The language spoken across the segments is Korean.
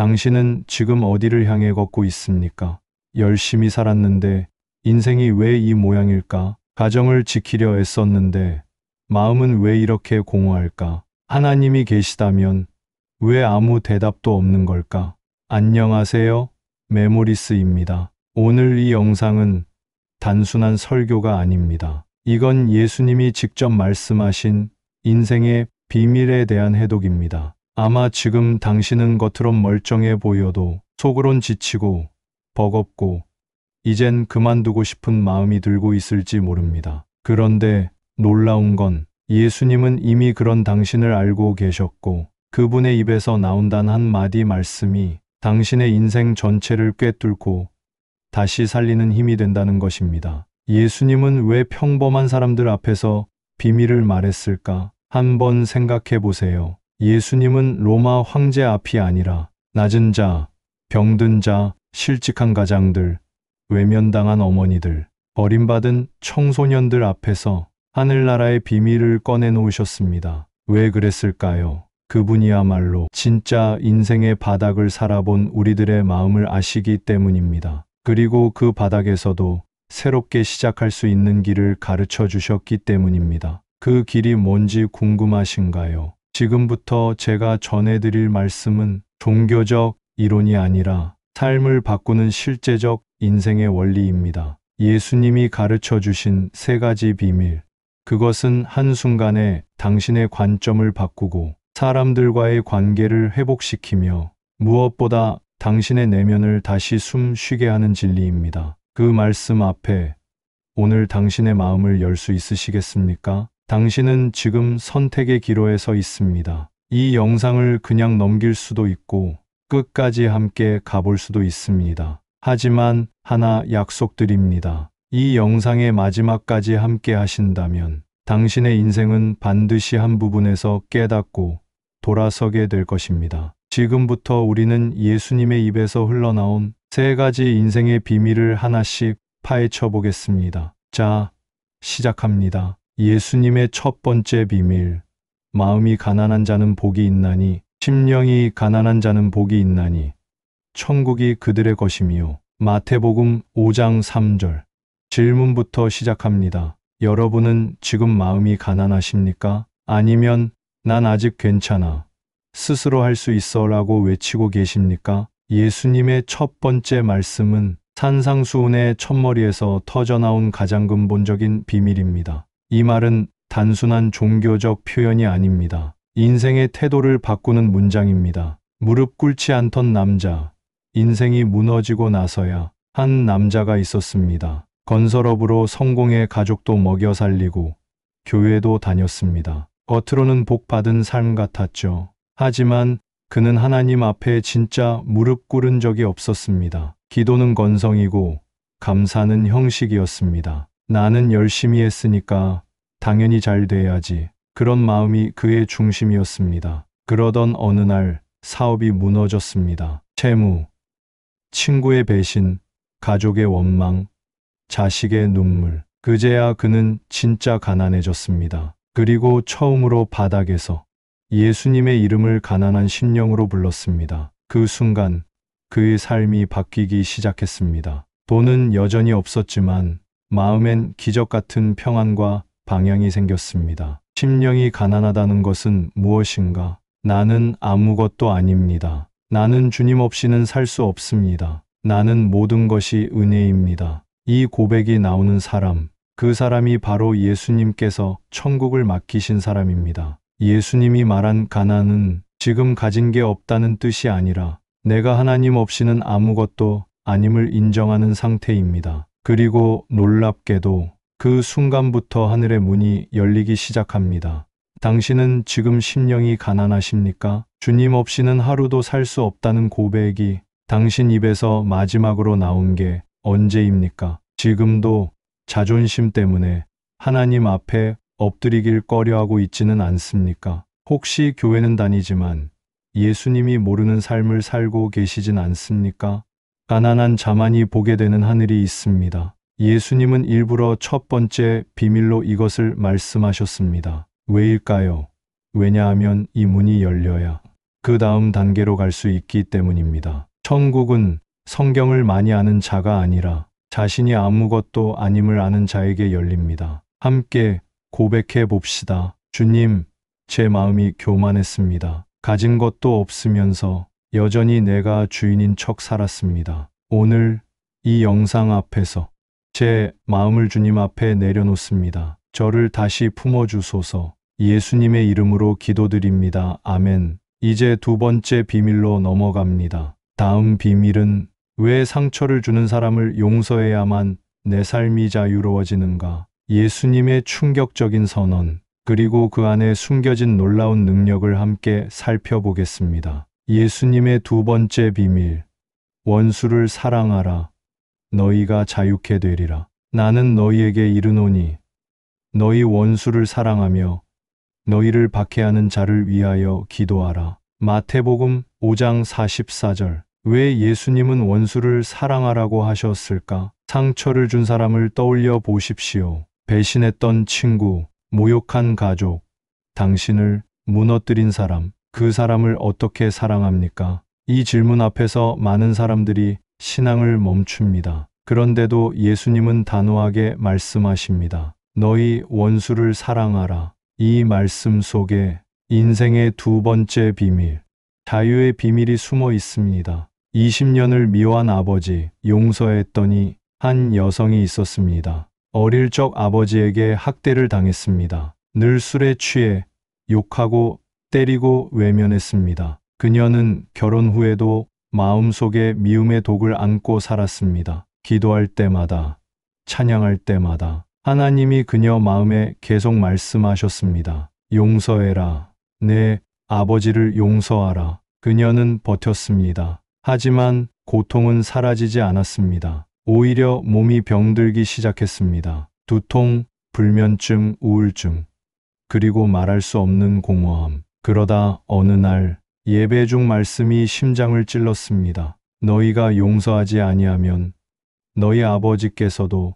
당신은 지금 어디를 향해 걷고 있습니까? 열심히 살았는데 인생이 왜 이 모양일까? 가정을 지키려 애썼는데 마음은 왜 이렇게 공허할까? 하나님이 계시다면 왜 아무 대답도 없는 걸까? 안녕하세요. 메모리스입니다. 오늘 이 영상은 단순한 설교가 아닙니다. 이건 예수님이 직접 말씀하신 인생의 비밀에 대한 해독입니다. 아마 지금 당신은 겉으론 멀쩡해 보여도 속으론 지치고 버겁고 이젠 그만두고 싶은 마음이 들고 있을지 모릅니다. 그런데 놀라운 건 예수님은 이미 그런 당신을 알고 계셨고 그분의 입에서 나온 단 한마디 말씀이 당신의 인생 전체를 꿰뚫고 다시 살리는 힘이 된다는 것입니다. 예수님은 왜 평범한 사람들 앞에서 비밀을 말했을까? 한번 생각해 보세요. 예수님은 로마 황제 앞이 아니라 낮은 자, 병든 자, 실직한 가장들, 외면당한 어머니들, 버림받은 청소년들 앞에서 하늘나라의 비밀을 꺼내놓으셨습니다. 왜 그랬을까요? 그분이야말로 진짜 인생의 바닥을 살아본 우리들의 마음을 아시기 때문입니다. 그리고 그 바닥에서도 새롭게 시작할 수 있는 길을 가르쳐 주셨기 때문입니다. 그 길이 뭔지 궁금하신가요? 지금부터 제가 전해드릴 말씀은 종교적 이론이 아니라 삶을 바꾸는 실제적 인생의 원리입니다. 예수님이 가르쳐 주신 세 가지 비밀. 그것은 한순간에 당신의 관점을 바꾸고 사람들과의 관계를 회복시키며 무엇보다 당신의 내면을 다시 숨 쉬게 하는 진리입니다. 그 말씀 앞에 오늘 당신의 마음을 열 수 있으시겠습니까? 당신은 지금 선택의 기로에 서 있습니다. 이 영상을 그냥 넘길 수도 있고 끝까지 함께 가볼 수도 있습니다. 하지만 하나 약속드립니다. 이 영상의 마지막까지 함께 하신다면 당신의 인생은 반드시 한 부분에서 깨닫고 돌아서게 될 것입니다. 지금부터 우리는 예수님의 입에서 흘러나온 세 가지 인생의 비밀을 하나씩 파헤쳐 보겠습니다. 자, 시작합니다. 예수님의 첫 번째 비밀. 마음이 가난한 자는 복이 있나니, 심령이 가난한 자는 복이 있나니, 천국이 그들의 것이며. 마태복음 5장 3절. 질문부터 시작합니다. 여러분은 지금 마음이 가난하십니까? 아니면 난 아직 괜찮아, 스스로 할 수 있어 라고 외치고 계십니까? 예수님의 첫 번째 말씀은 산상수훈의 첫머리에서 터져나온 가장 근본적인 비밀입니다. 이 말은 단순한 종교적 표현이 아닙니다. 인생의 태도를 바꾸는 문장입니다. 무릎 꿇지 않던 남자. 인생이 무너지고 나서야 한 남자가 있었습니다. 건설업으로 성공해 가족도 먹여 살리고 교회도 다녔습니다. 겉으로는 복 받은 삶 같았죠. 하지만 그는 하나님 앞에 진짜 무릎 꿇은 적이 없었습니다. 기도는 건성이고 감사는 형식이었습니다. 나는 열심히 했으니까 당연히 잘 돼야지. 그런 마음이 그의 중심이었습니다. 그러던 어느 날 사업이 무너졌습니다. 채무, 친구의 배신, 가족의 원망, 자식의 눈물. 그제야 그는 진짜 가난해졌습니다. 그리고 처음으로 바닥에서 예수님의 이름을 가난한 심령으로 불렀습니다. 그 순간 그의 삶이 바뀌기 시작했습니다. 돈은 여전히 없었지만 마음엔 기적 같은 평안과 방향이 생겼습니다. 심령이 가난하다는 것은 무엇인가? 나는 아무것도 아닙니다. 나는 주님 없이는 살 수 없습니다. 나는 모든 것이 은혜입니다. 이 고백이 나오는 사람, 그 사람이 바로 예수님께서 천국을 맡기신 사람입니다. 예수님이 말한 가난은 지금 가진 게 없다는 뜻이 아니라 내가 하나님 없이는 아무것도 아님을 인정하는 상태입니다. 그리고 놀랍게도 그 순간부터 하늘의 문이 열리기 시작합니다. 당신은 지금 심령이 가난하십니까? 주님 없이는 하루도 살 수 없다는 고백이 당신 입에서 마지막으로 나온 게 언제입니까? 지금도 자존심 때문에 하나님 앞에 엎드리길 꺼려하고 있지는 않습니까? 혹시 교회는 다니지만 예수님이 모르는 삶을 살고 계시진 않습니까? 가난한 자만이 보게 되는 하늘이 있습니다. 예수님은 일부러 첫 번째 비밀로 이것을 말씀하셨습니다. 왜일까요? 왜냐하면 이 문이 열려야 그 다음 단계로 갈 수 있기 때문입니다. 천국은 성경을 많이 아는 자가 아니라 자신이 아무것도 아님을 아는 자에게 열립니다. 함께 고백해 봅시다. 주님, 제 마음이 교만했습니다. 가진 것도 없으면서 여전히 내가 주인인 척 살았습니다. 오늘 이 영상 앞에서 제 마음을 주님 앞에 내려놓습니다. 저를 다시 품어주소서. 예수님의 이름으로 기도드립니다. 아멘. 이제 두 번째 비밀로 넘어갑니다. 다음 비밀은 왜 상처를 주는 사람을 용서해야만 내 삶이 자유로워지는가? 예수님의 충격적인 선언, 그리고 그 안에 숨겨진 놀라운 능력을 함께 살펴보겠습니다. 예수님의 두 번째 비밀, 원수를 사랑하라. 너희가 자유케 되리라. 나는 너희에게 이르노니 너희 원수를 사랑하며 너희를 박해하는 자를 위하여 기도하라. 마태복음 5장 44절. 왜 예수님은 원수를 사랑하라고 하셨을까? 상처를 준 사람을 떠올려 보십시오. 배신했던 친구, 모욕한 가족, 당신을 무너뜨린 사람, 그 사람을 어떻게 사랑합니까? 이 질문 앞에서 많은 사람들이 신앙을 멈춥니다. 그런데도 예수님은 단호하게 말씀하십니다. 너희 원수를 사랑하라. 이 말씀 속에 인생의 두 번째 비밀, 자유의 비밀이 숨어 있습니다. 20년을 미워한 아버지, 용서했더니 한 여성이 있었습니다. 어릴 적 아버지에게 학대를 당했습니다. 늘 술에 취해 욕하고 때리고 외면했습니다. 그녀는 결혼 후에도 마음속에 미움의 독을 안고 살았습니다. 기도할 때마다, 찬양할 때마다 하나님이 그녀 마음에 계속 말씀하셨습니다. 용서해라. 내 아버지를 용서하라. 그녀는 버텼습니다. 하지만 고통은 사라지지 않았습니다. 오히려 몸이 병들기 시작했습니다. 두통, 불면증, 우울증, 그리고 말할 수 없는 공허함. 그러다 어느 날 예배 중 말씀이 심장을 찔렀습니다. 너희가 용서하지 아니하면 너희 아버지께서도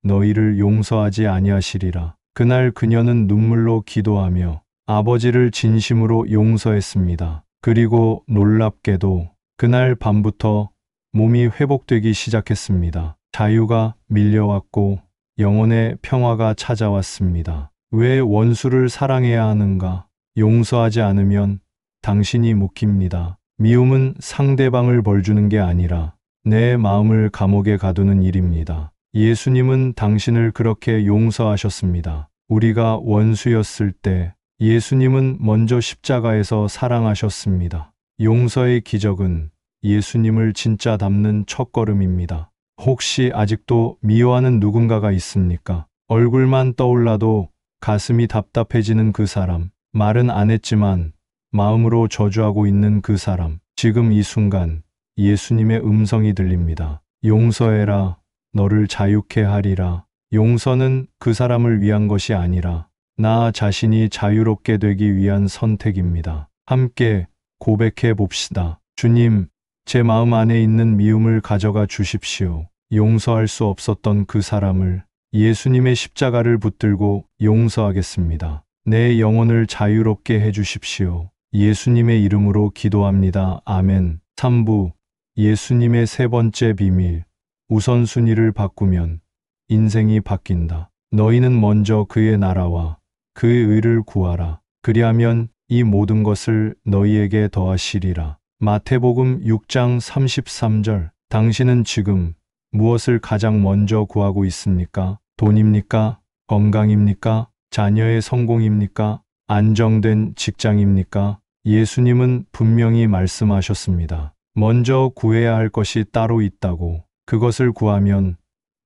너희를 용서하지 아니하시리라. 그날 그녀는 눈물로 기도하며 아버지를 진심으로 용서했습니다. 그리고 놀랍게도 그날 밤부터 몸이 회복되기 시작했습니다. 자유가 밀려왔고 영혼의 평화가 찾아왔습니다. 왜 원수를 사랑해야 하는가? 용서하지 않으면 당신이 묵힙니다. 미움은 상대방을 벌주는 게 아니라 내 마음을 감옥에 가두는 일입니다. 예수님은 당신을 그렇게 용서하셨습니다. 우리가 원수였을 때 예수님은 먼저 십자가에서 사랑하셨습니다. 용서의 기적은 예수님을 진짜 닮는 첫걸음입니다. 혹시 아직도 미워하는 누군가가 있습니까? 얼굴만 떠올라도 가슴이 답답해지는 그 사람, 말은 안 했지만 마음으로 저주하고 있는 그 사람, 지금 이 순간 예수님의 음성이 들립니다. 용서해라. 너를 자유케 하리라. 용서는 그 사람을 위한 것이 아니라 나 자신이 자유롭게 되기 위한 선택입니다. 함께 고백해 봅시다. 주님, 제 마음 안에 있는 미움을 가져가 주십시오. 용서할 수 없었던 그 사람을 예수님의 십자가를 붙들고 용서하겠습니다. 내 영혼을 자유롭게 해 주십시오. 예수님의 이름으로 기도합니다. 아멘. 3부 예수님의 세 번째 비밀. 우선순위를 바꾸면 인생이 바뀐다. 너희는 먼저 그의 나라와 그의 의를 구하라. 그리하면 이 모든 것을 너희에게 더하시리라. 마태복음 6장 33절. 당신은 지금 무엇을 가장 먼저 구하고 있습니까? 돈입니까? 건강입니까? 자녀의 성공입니까? 안정된 직장입니까? 예수님은 분명히 말씀하셨습니다. 먼저 구해야 할 것이 따로 있다고. 그것을 구하면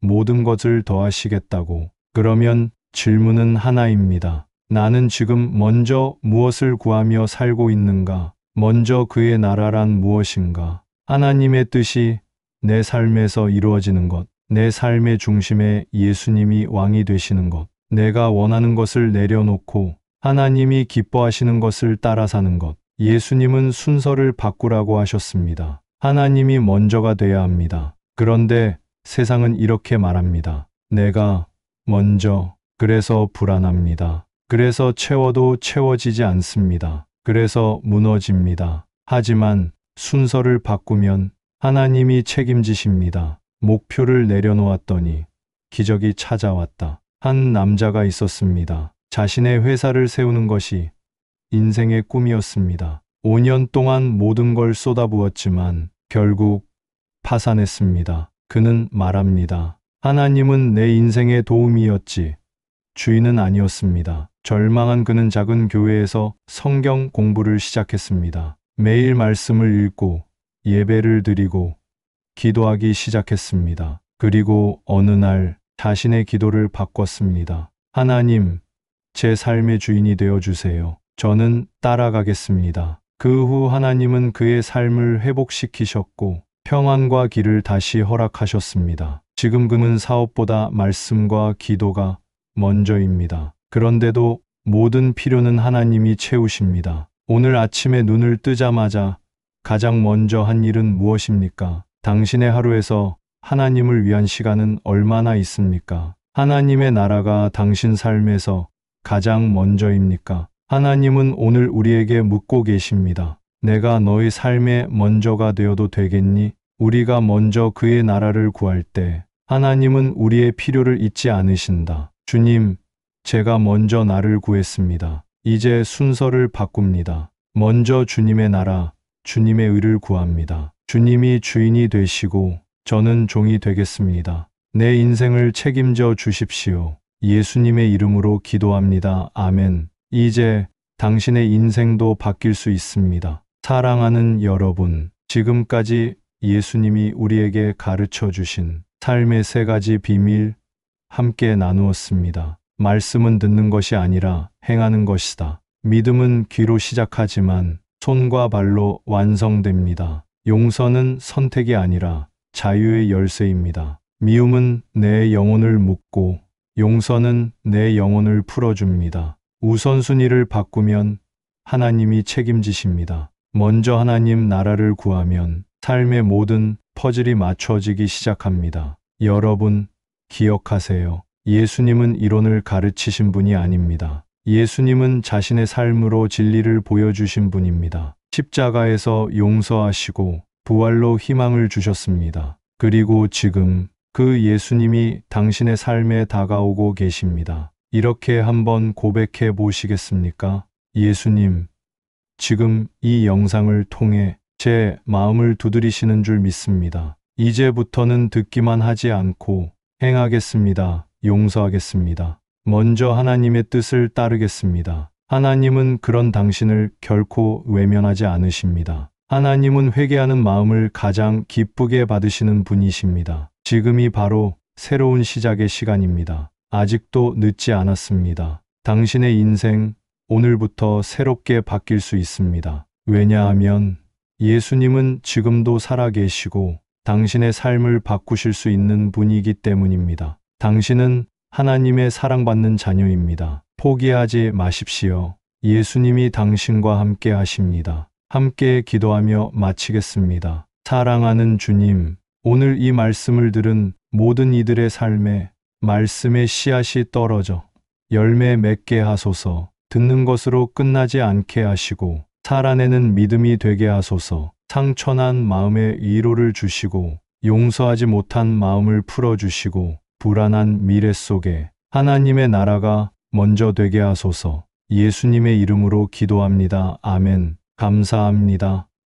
모든 것을 더하시겠다고. 그러면 질문은 하나입니다. 나는 지금 먼저 무엇을 구하며 살고 있는가? 먼저 그의 나라란 무엇인가? 하나님의 뜻이 내 삶에서 이루어지는 것, 내 삶의 중심에 예수님이 왕이 되시는 것, 내가 원하는 것을 내려놓고 하나님이 기뻐하시는 것을 따라 사는 것. 예수님은 순서를 바꾸라고 하셨습니다. 하나님이 먼저가 돼야 합니다. 그런데 세상은 이렇게 말합니다. 내가 먼저, 그래서 불안합니다. 그래서 채워도 채워지지 않습니다. 그래서 무너집니다. 하지만 순서를 바꾸면 하나님이 책임지십니다. 목표를 내려놓았더니 기적이 찾아왔다. 한 남자가 있었습니다. 자신의 회사를 세우는 것이 인생의 꿈이었습니다. 5년 동안 모든 걸 쏟아부었지만 결국 파산했습니다. 그는 말합니다. 하나님은 내 인생의 도움이었지 주인은 아니었습니다. 절망한 그는 작은 교회에서 성경 공부를 시작했습니다. 매일 말씀을 읽고 예배를 드리고 기도하기 시작했습니다. 그리고 어느 날 자신의 기도를 바꿨습니다. 하나님, 제 삶의 주인이 되어 주세요. 저는 따라가겠습니다. 그 후 하나님은 그의 삶을 회복시키셨고 평안과 길을 다시 허락하셨습니다. 지금 그는 사업보다 말씀과 기도가 먼저입니다. 그런데도 모든 필요는 하나님이 채우십니다. 오늘 아침에 눈을 뜨자마자 가장 먼저 한 일은 무엇입니까? 당신의 하루에서 하나님을 위한 시간은 얼마나 있습니까? 하나님의 나라가 당신 삶에서 가장 먼저입니까? 하나님은 오늘 우리에게 묻고 계십니다. 내가 너의 삶의 먼저가 되어도 되겠니? 우리가 먼저 그의 나라를 구할 때 하나님은 우리의 필요를 잊지 않으신다. 주님, 제가 먼저 나를 구했습니다. 이제 순서를 바꿉니다. 먼저 주님의 나라, 주님의 의를 구합니다. 주님이 주인이 되시고 저는 종이 되겠습니다. 내 인생을 책임져 주십시오. 예수님의 이름으로 기도합니다. 아멘. 이제 당신의 인생도 바뀔 수 있습니다. 사랑하는 여러분, 지금까지 예수님이 우리에게 가르쳐 주신 삶의 3가지 비밀 함께 나누었습니다. 말씀은 듣는 것이 아니라 행하는 것이다. 믿음은 귀로 시작하지만 손과 발로 완성됩니다. 용서는 선택이 아니라 자유의 열쇠입니다. 미움은 내 영혼을 묶고 용서는 내 영혼을 풀어줍니다. 우선순위를 바꾸면 하나님이 책임지십니다. 먼저 하나님 나라를 구하면 삶의 모든 퍼즐이 맞춰지기 시작합니다. 여러분, 기억하세요. 예수님은 이론을 가르치신 분이 아닙니다. 예수님은 자신의 삶으로 진리를 보여주신 분입니다. 십자가에서 용서하시고 부활로 희망을 주셨습니다. 그리고 지금 그 예수님이 당신의 삶에 다가오고 계십니다. 이렇게 한번 고백해 보시겠습니까? 예수님, 지금 이 영상을 통해 제 마음을 두드리시는 줄 믿습니다. 이제부터는 듣기만 하지 않고 행하겠습니다. 용서하겠습니다. 먼저 하나님의 뜻을 따르겠습니다. 하나님은 그런 당신을 결코 외면하지 않으십니다. 하나님은 회개하는 마음을 가장 기쁘게 받으시는 분이십니다. 지금이 바로 새로운 시작의 시간입니다. 아직도 늦지 않았습니다. 당신의 인생 오늘부터 새롭게 바뀔 수 있습니다. 왜냐하면 예수님은 지금도 살아계시고 당신의 삶을 바꾸실 수 있는 분이기 때문입니다. 당신은 하나님의 사랑받는 자녀입니다. 포기하지 마십시오. 예수님이 당신과 함께 하십니다. 함께 기도하며 마치겠습니다. 사랑하는 주님, 오늘 이 말씀을 들은 모든 이들의 삶에 말씀의 씨앗이 떨어져 열매 맺게 하소서. 듣는 것으로 끝나지 않게 하시고 살아내는 믿음이 되게 하소서. 상처난 마음에 위로를 주시고 용서하지 못한 마음을 풀어주시고 불안한 미래 속에 하나님의 나라가 먼저 되게 하소서. 예수님의 이름으로 기도합니다. 아멘. 감사합니다.